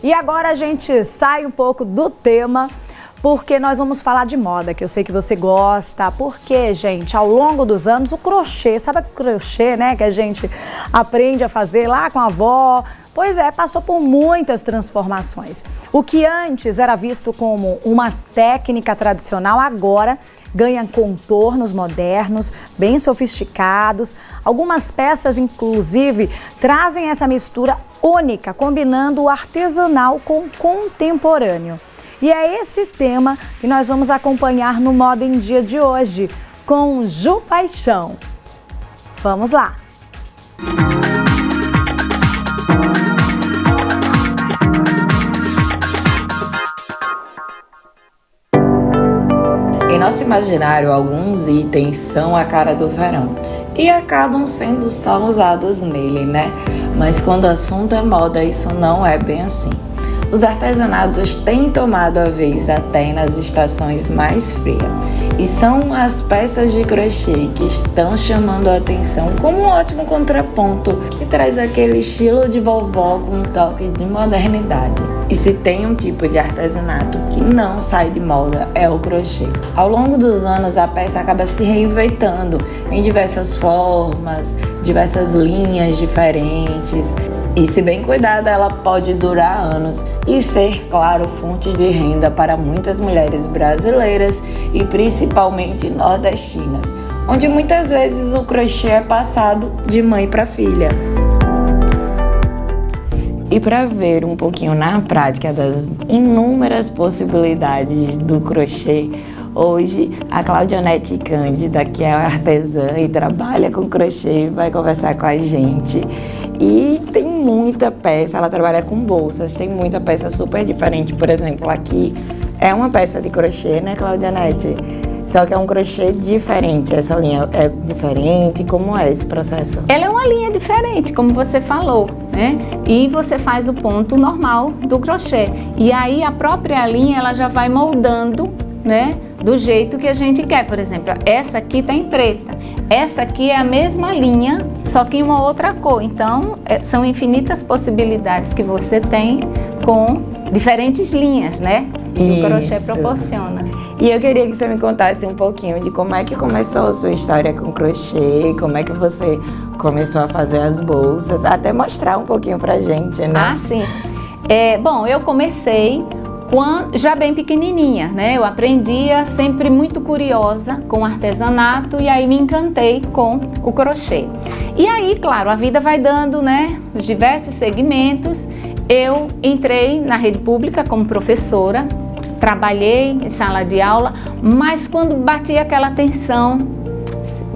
E agora a gente sai um pouco do tema, porque nós vamos falar de moda, que eu sei que você gosta. Porque, gente, ao longo dos anos, o crochê, sabe o crochê, né, que a gente aprende a fazer lá com a avó? Pois é, passou por muitas transformações. O que antes era visto como uma técnica tradicional, agora ganha contornos modernos, bem sofisticados. Algumas peças, inclusive, trazem essa mistura única, combinando o artesanal com o contemporâneo. E é esse tema que nós vamos acompanhar no Moda em Dia de hoje, com Ju Paixão. Vamos lá! Em nosso imaginário, alguns itens são a cara do verão e acabam sendo só usados nele, né? Mas quando o assunto é moda, isso não é bem assim. Os artesanatos têm tomado a vez até nas estações mais frias. E são as peças de crochê que estão chamando a atenção como um ótimo contraponto que traz aquele estilo de vovó com um toque de modernidade. E se tem um tipo de artesanato que não sai de moda, é o crochê. Ao longo dos anos, a peça acaba se reinventando em diversas formas, diversas linhas diferentes. E se bem cuidada, ela pode durar anos e ser, claro, fonte de renda para muitas mulheres brasileiras e principalmente nordestinas, onde muitas vezes o crochê é passado de mãe para filha. E para ver um pouquinho na prática das inúmeras possibilidades do crochê, hoje a Claudionete Cândida, que é artesã e trabalha com crochê, vai conversar com a gente. E tem muita peça, ela trabalha com bolsas, tem muita peça super diferente. Por exemplo, aqui é uma peça de crochê, né, Claudionete? Só que é um crochê diferente, essa linha é diferente. Como é esse processo? Ela é uma linha diferente, como você falou, né? E você faz o ponto normal do crochê. E aí a própria linha, ela já vai moldando, né? Do jeito que a gente quer. Por exemplo, essa aqui tá em preta. Essa aqui é a mesma linha, só que em uma outra cor. Então, são infinitas possibilidades que você tem com diferentes linhas, né? Que o crochê proporciona. E eu queria que você me contasse um pouquinho de como é que começou a sua história com crochê, como é que você começou a fazer as bolsas, até mostrar um pouquinho pra gente, né? Ah, sim. Bom, eu comecei já bem pequenininha, né? Eu aprendia, sempre muito curiosa com artesanato, e aí me encantei com o crochê. E aí, claro, a vida vai dando, né, os diversos segmentos. Eu entrei na rede pública como professora, trabalhei em sala de aula, mas quando batia aquela tensão,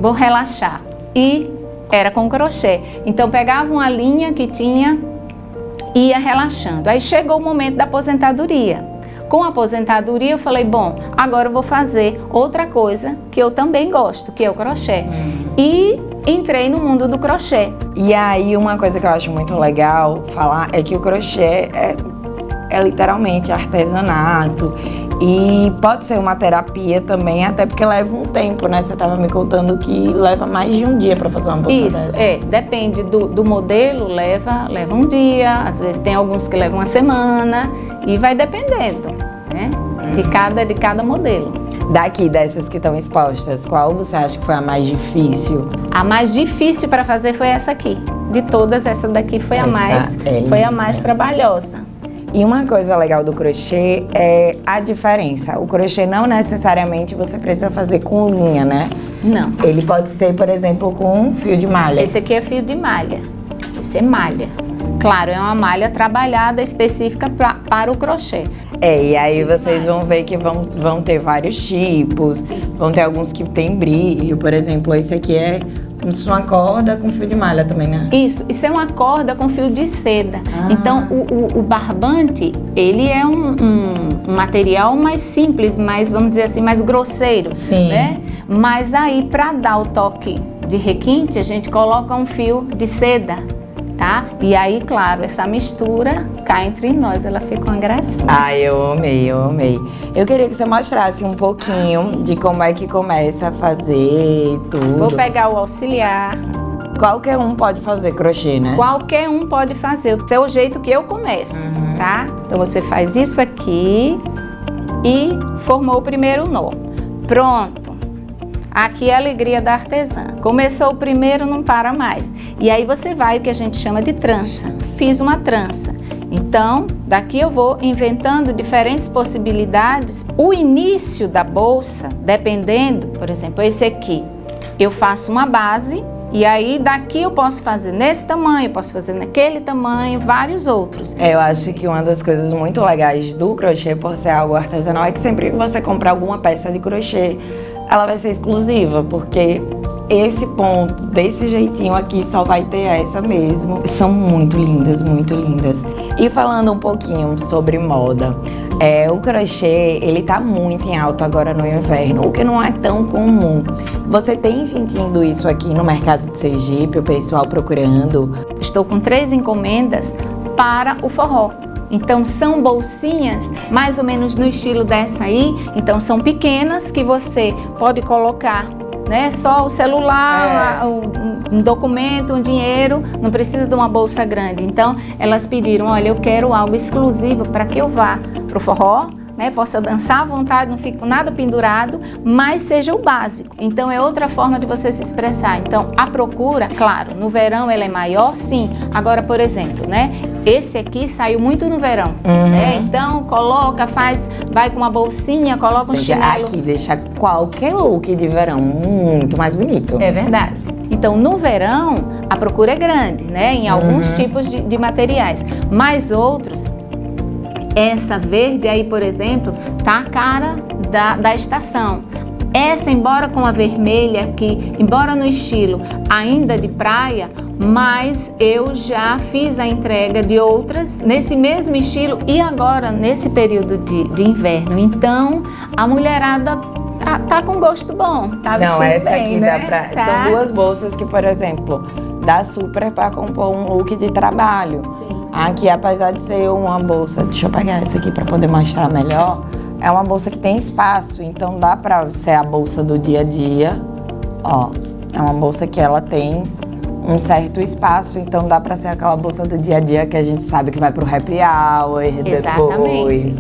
vou relaxar, e era com crochê. Então pegava uma linha que tinha, ia relaxando. Aí chegou o momento da aposentadoria. Com a aposentadoria eu falei, bom, agora eu vou fazer outra coisa que eu também gosto, que é o crochê. E entrei no mundo do crochê. E aí uma coisa que eu acho muito legal falar é que o crochê é literalmente artesanato. E pode ser uma terapia também, até porque leva um tempo, né? Você estava me contando que leva mais de um dia para fazer uma bolsa dessa. Isso, depende do modelo, leva um dia, às vezes tem alguns que levam uma semana, e vai dependendo, né? De cada modelo. Daqui, dessas que estão expostas, qual você acha que foi a mais difícil? A mais difícil para fazer foi essa aqui. De todas, essa daqui foi a mais trabalhosa. E uma coisa legal do crochê é a diferença. O crochê não necessariamente você precisa fazer com linha, né? Não. Ele pode ser, por exemplo, com fio de malha. Esse aqui é fio de malha. Esse é malha. Claro, é uma malha trabalhada específica para o crochê. E aí vocês vão ver que vão ter vários tipos. Sim. Vão ter alguns que tem brilho. Por exemplo, esse aqui é como se fosse uma corda com fio de malha também, né? Isso é uma corda com fio de seda. Então, o barbante, ele é um material mais simples, mais, vamos dizer assim, mais grosseiro. Sim. Né? Mas aí, para dar o toque de requinte, a gente coloca um fio de seda, tá? E aí, claro, essa mistura cá entre nós, ela fica uma gracinha. Eu amei. Eu queria que você mostrasse um pouquinho de como é que começa a fazer tudo. Vou pegar o auxiliar. Qualquer um pode fazer crochê, né? Qualquer um pode fazer. Esse é o jeito que eu começo, tá? Então você faz isso aqui e formou o primeiro nó. Pronto. Aqui é a alegria da artesã. Começou o primeiro, não para mais. E aí você vai o que a gente chama de trança. Fiz uma trança. Então, daqui eu vou inventando diferentes possibilidades. O início da bolsa, dependendo, por exemplo, esse aqui, eu faço uma base e aí daqui eu posso fazer nesse tamanho, posso fazer naquele tamanho, vários outros. Eu acho que uma das coisas muito legais do crochê, por ser algo artesanal, é que sempre que você comprar alguma peça de crochê, ela vai ser exclusiva, porque esse ponto, desse jeitinho aqui, só vai ter essa mesmo. São muito lindas, muito lindas. E falando um pouquinho sobre moda, o crochê, ele tá muito em alta agora no inverno, o que não é tão comum. Você tem sentindo isso aqui no mercado de Sergipe, o pessoal procurando? Estou com 3 encomendas para o forró. Então são bolsinhas mais ou menos no estilo dessa aí. Então são pequenas que você pode colocar, né? Só o celular, um documento, um dinheiro, não precisa de uma bolsa grande. Então elas pediram, olha, eu quero algo exclusivo para que eu vá para o forró, né, possa dançar à vontade, não fique com nada pendurado, mas seja o básico. Então é outra forma de você se expressar. Então a procura, claro, no verão ela é maior, sim. Agora, por exemplo, né, esse aqui saiu muito no verão, né? Então coloca, faz, vai com uma bolsinha, coloca um chinelo. Aqui deixa qualquer look de verão muito mais bonito. É verdade. Então no verão a procura é grande, né, em alguns tipos de materiais, mas outros. Essa verde aí, por exemplo, tá a cara da estação. Essa, embora com a vermelha aqui, embora no estilo ainda de praia, mas eu já fiz a entrega de outras nesse mesmo estilo e agora nesse período de inverno. Então, a mulherada tá com gosto bom, tá vestindo bem, essa aqui né? dá pra... Tá. São duas bolsas que, por exemplo, dá super pra compor um look de trabalho. Sim. Aqui, apesar de ser uma bolsa, deixa eu pegar essa aqui pra poder mostrar melhor, é uma bolsa que tem espaço, então dá pra ser a bolsa do dia a dia, ó, é uma bolsa que ela tem um certo espaço, então dá pra ser aquela bolsa do dia a dia que a gente sabe que vai pro happy hour, Exatamente. Depois,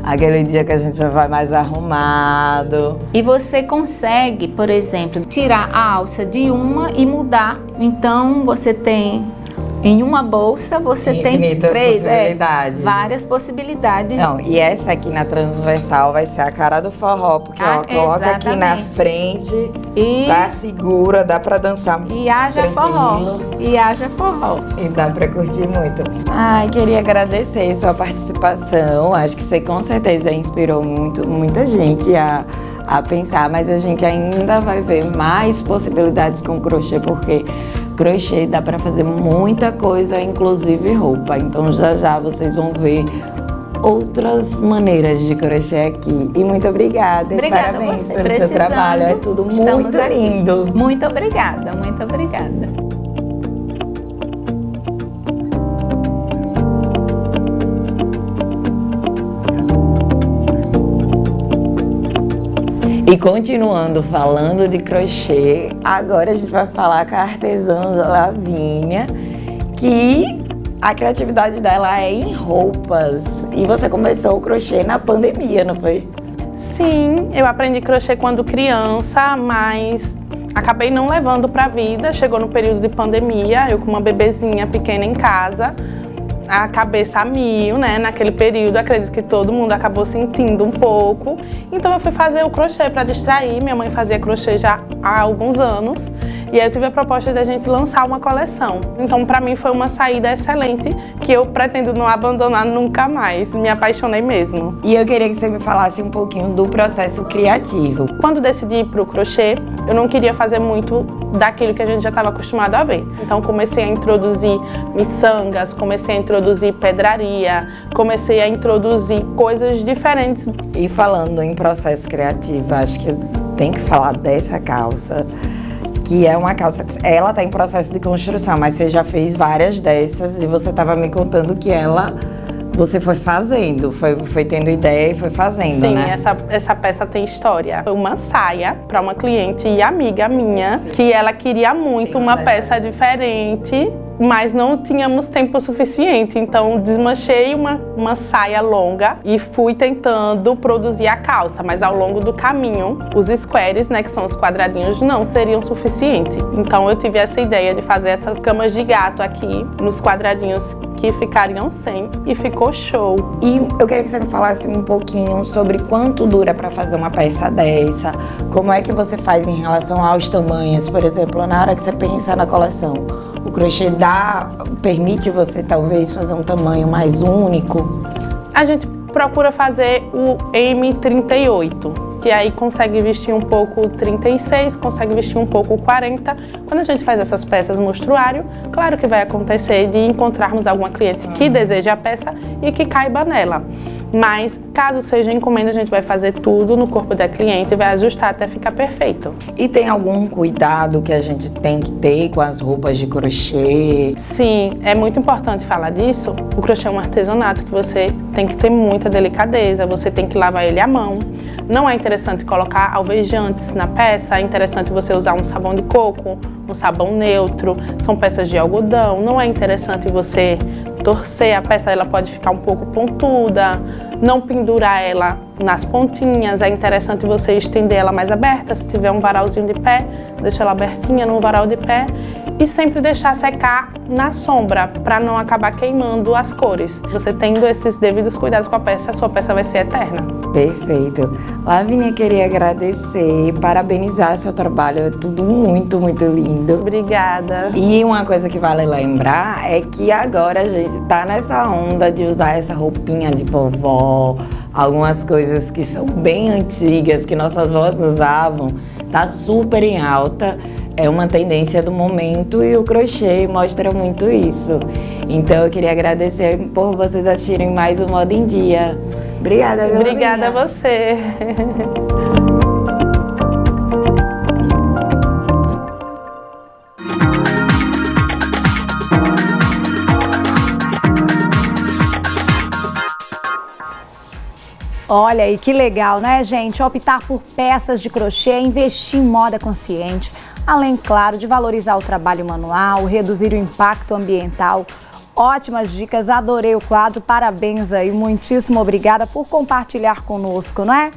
aquele dia que a gente já vai mais arrumado. E você consegue, por exemplo, tirar a alça de uma e mudar, então você tem... Em uma bolsa você tem infinitas 3, possibilidades. Várias possibilidades. Não, e essa aqui na transversal vai ser a cara do forró, porque ó, coloca aqui na frente, e tá segura, dá pra dançar e haja tranquilo. forró. E haja forró. E dá pra curtir muito. Ai, queria agradecer sua participação. Acho que você com certeza inspirou muita gente a pensar, mas a gente ainda vai ver mais possibilidades com crochê, porque crochê dá pra fazer muita coisa, inclusive roupa. Então já vocês vão ver outras maneiras de crochê aqui. E muito obrigada. Obrigada e parabéns você. pelo seu trabalho. É tudo muito lindo. Muito obrigada, muito obrigada. E continuando falando de crochê, agora a gente vai falar com a artesã Lavínia, que a criatividade dela é em roupas. E você começou o crochê na pandemia, não foi? Sim, eu aprendi crochê quando criança, mas acabei não levando para a vida. Chegou no período de pandemia, eu com uma bebezinha pequena em casa, a cabeça a mil, né? Naquele período, acredito que todo mundo acabou sentindo um pouco. Então eu fui fazer o crochê para distrair. Minha mãe fazia crochê já há alguns anos. E aí eu tive a proposta de a gente lançar uma coleção. Então para mim foi uma saída excelente, que eu pretendo não abandonar nunca mais. Me apaixonei mesmo. E eu queria que você me falasse um pouquinho do processo criativo. Quando decidi ir para o crochê, eu não queria fazer muito daquilo que a gente já estava acostumado a ver. Então comecei a introduzir miçangas, comecei a introduzir pedraria, comecei a introduzir coisas diferentes. E falando em processo criativo, acho que tem que falar dessa calça, que é uma calça que ela está em processo de construção, mas você já fez várias dessas e você estava me contando que você foi fazendo, foi tendo ideia e foi fazendo, Sim, né? essa peça tem história. Foi uma saia para uma cliente e amiga minha, que ela queria muito uma peça diferente, mas não tínhamos tempo suficiente. Então desmanchei uma saia longa e fui tentando produzir a calça, mas ao longo do caminho, os squares, né, que são os quadradinhos, não seriam suficientes. Então eu tive essa ideia de fazer essas camas de gato aqui nos quadradinhos que ficariam sem, e ficou show. E eu queria que você me falasse um pouquinho sobre quanto dura para fazer uma peça dessa, como é que você faz em relação aos tamanhos, por exemplo, na hora que você pensa na coleção. O crochê permite você talvez fazer um tamanho mais único? A gente procura fazer o M38, que aí consegue vestir um pouco o 36, consegue vestir um pouco o 40. Quando a gente faz essas peças mostruário, claro que vai acontecer de encontrarmos alguma cliente que deseja a peça e que caiba nela. Mas, caso seja encomenda, a gente vai fazer tudo no corpo da cliente e vai ajustar até ficar perfeito. E tem algum cuidado que a gente tem que ter com as roupas de crochê? Sim, é muito importante falar disso. O crochê é um artesanato que você tem que ter muita delicadeza, você tem que lavar ele à mão. Não é interessante colocar alvejantes na peça, é interessante você usar um sabão de coco, um sabão neutro, são peças de algodão. Não é interessante você torcer a peça, ela pode ficar um pouco pontuda, não pendurar ela nas pontinhas, é interessante você estender ela mais aberta, se tiver um varalzinho de pé, deixa ela abertinha no varal de pé e sempre deixar secar na sombra, para não acabar queimando as cores. Você tendo esses devidos cuidados com a peça, a sua peça vai ser eterna. Perfeito. Lavínia, queria agradecer, parabenizar seu trabalho, é tudo muito, muito lindo. Obrigada. E uma coisa que vale lembrar é que agora a gente tá nessa onda de usar essa roupinha de vovó, algumas coisas que são bem antigas, que nossas vós usavam, tá super em alta. É uma tendência do momento e o crochê mostra muito isso. Então eu queria agradecer por vocês assistirem mais o Moda em Dia. Obrigada, viu, Obrigada a Lavínia? você. Olha aí que legal, né, gente? Optar por peças de crochê é investir em moda consciente, além, claro, de valorizar o trabalho manual, reduzir o impacto ambiental. Ótimas dicas, adorei o quadro, parabéns aí, muitíssimo obrigada por compartilhar conosco, não é?